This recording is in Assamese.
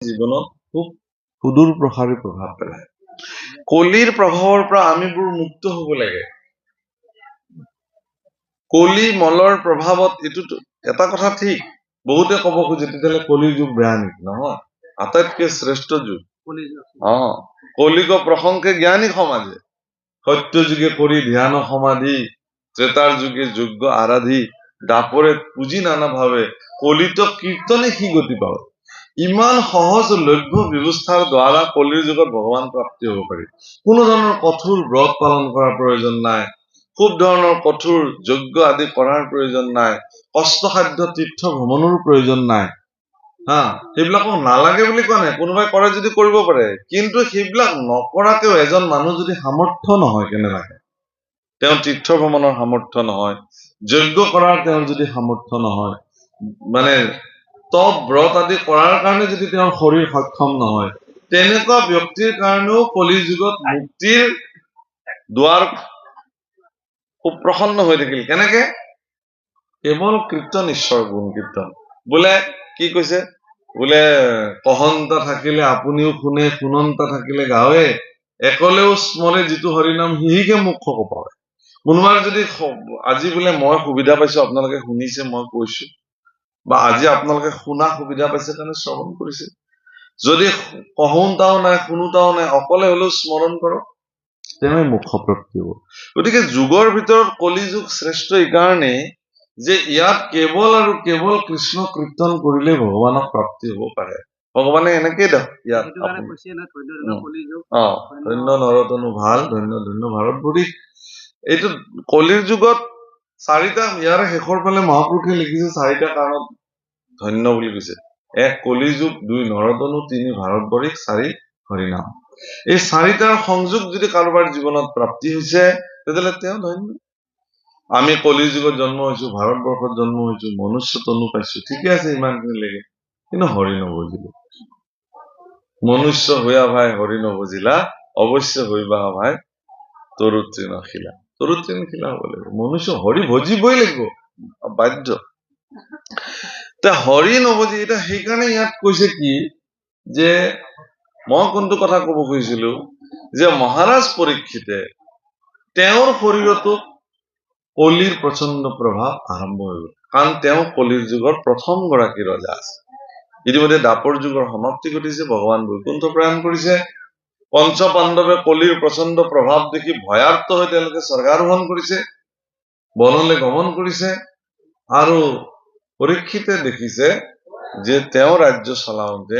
জীৱনত খুব সুদূৰ প্ৰসাৰী প্ৰভাৱ পেলায়। কলিৰ প্ৰভাৱৰ পৰা আমিবোৰ মুক্ত হ'ব লাগে। কলি মলৰ প্ৰভাৱত এইটো এটা কথা ঠিক, বহুতে ক'ব খোজে তেতিয়াহ'লে কলিৰ যুগ বেয়া নেকি? নহয়, আটাইতকৈ শ্ৰেষ্ঠ যুগ। কলিক প্ৰশংসে জ্ঞানী সমাজে, সত্য যুগে কৰি ধ্যান সমাধি, ত্ৰেতাৰ যুগে যোগ্য আৰাধি, দাপৰে পুঁজি নানা ভাৱে, কলিত কীৰ্তনে সি গতি পাব। ইমান সহজ লভ্য ব্যৱস্থাৰ দ্বাৰা কলিৰ যুগত ভগৱান প্ৰাপ্তি হ'ব পাৰি। কোনো ধৰণৰ কঠোৰ ব্ৰত পালন কৰাৰ প্ৰয়োজন নাই, খুব ধৰণৰ কঠোৰ যজ্ঞ আদি কৰাৰ প্ৰয়োজন নাই, কষ্টসাধ্য তীৰ্থ ভ্ৰমণৰো প্ৰয়োজন নাই। সেইবিলাকো নালাগে বুলি কোৱা নাই, কোনোবাই কৰে যদি কৰিব পাৰে, কিন্তু সেইবিলাক নকৰাকেও এজন মানুহ যদি সামৰ্থ্য নহয়, কেনেবাকে তেওঁ তীৰ্থ ভ্ৰমণৰ সামৰ্থ্য নহয়, যজ্ঞ কৰাৰ তেওঁৰ যদি সামৰ্থ্য নহয়, মানে তপ ব্ৰত আদি কৰাৰ কাৰণে যদি তেওঁৰ শৰীৰ সক্ষম নহয়, তেনেকুৱা ব্যক্তিৰ কাৰণেও কলি যুগত মুক্তিৰ দুৱাৰ খুব প্ৰসন্ন হৈ থাকিল। কেনেকে? কেৱল কীৰ্তন, ঈশ্বৰ গুণ কীৰ্তন। বোলে কি কৈছে? বোলে কহন্তা থাকিলে আপুনিও শুনে, শুনন্তা থাকিলে গাৱে, একলেও স্মৰে যিটো হৰিনাম সিহিকে মোক্ষ পায়। কোনোবাৰ যদি আজি বোলে মই সুবিধা পাইছো, আপোনালোকে শুনিছে, মই কৈছো, বা আজি আপোনালোকে শুনা সুবিধা পাইছে কাৰণে শ্ৰৱণ কৰিছে, যদি কহোতাও নাই, শুনোতাও নাই, অকলে হলেও স্মৰণ কৰক, তেওঁৱে মোক্ষ প্ৰাপ্তি হ'ব। গতিকে যুগৰ ভিতৰত কলি যুগ শ্ৰেষ্ঠ এইকাৰণে যে ইয়াত কেৱল আৰু কেৱল কৃষ্ণ কীৰ্তন কৰিলে ভগৱানক প্ৰাপ্তি হ'ব পাৰে। ভগৱানে এনেকেই ইয়াত ধন্য নৰতনু ভাল, ধন্য ধন্য ভাৰত ভৰি। এইটো কলিৰ যুগত চাৰিটা, ইয়াৰে শেষৰ ফালে মহাপুৰুষে লিখিছে চাৰিটা কাৰণত ধন্য বুলি কৈছে। এক কলি যুগ, দুই নৰতনু, তিনি ভাৰত বৰিশ, চাৰি হৰিনাম। এই চাৰিটাৰ সংযোগ যদি কাৰোবাৰ জীৱনত প্ৰাপ্তি হৈছে, তেতিয়াহ'লে তেওঁ ধন্য। আমি কলিৰ যুগত জন্ম হৈছো, ভাৰতবৰ্ষত জন্ম হৈছো, মনুষ্য তনু পাইছো, ঠিকে আছে, ইমানখিনি লাগে, কিন্তু হৰি নভজিলো। মনুষ্য হৈয়া ভাই হৰি নভজিলা, অৱশ্য হৈবা ভাই তৰু তৃণশিলা। তৰু তৃণশিলা হ'ব লাগিব, মনুষ্য হৰি ভজিবই লাগিব, বাধ্য। হৰি নভজি, এতিয়া সেইকাৰণে ইয়াত কৈছে কি, যে মই কোনটো কথা কব খুজিছিলো, যে মহাৰাজ পৰীক্ষিতে তেওঁৰ শৰীৰতো কলিৰ প্ৰচণ্ড প্ৰভাৱ আৰম্ভ হৈ গল, কাৰণ তেওঁ কলিৰ যুগৰ প্ৰথম গৰাকী ৰজা আছে। ইতিমধ্যে দাপৰ যুগৰ সমাপ্তি ঘটিছে, ভগৱান বৈকুণ্ঠ প্ৰয়াণ কৰিছে, পঞ্চ পাণ্ডৱে কলিৰ প্ৰচণ্ড প্ৰভাৱ দেখি ভয়াৰ্ত হৈ তেওঁলোকে স্বৰ্গাৰোহণ কৰিছে, বনলৈ গমন কৰিছে, আৰু পৰীক্ষিতে দেখিছে যে তেওঁ ৰাজ্য চলাওঁতে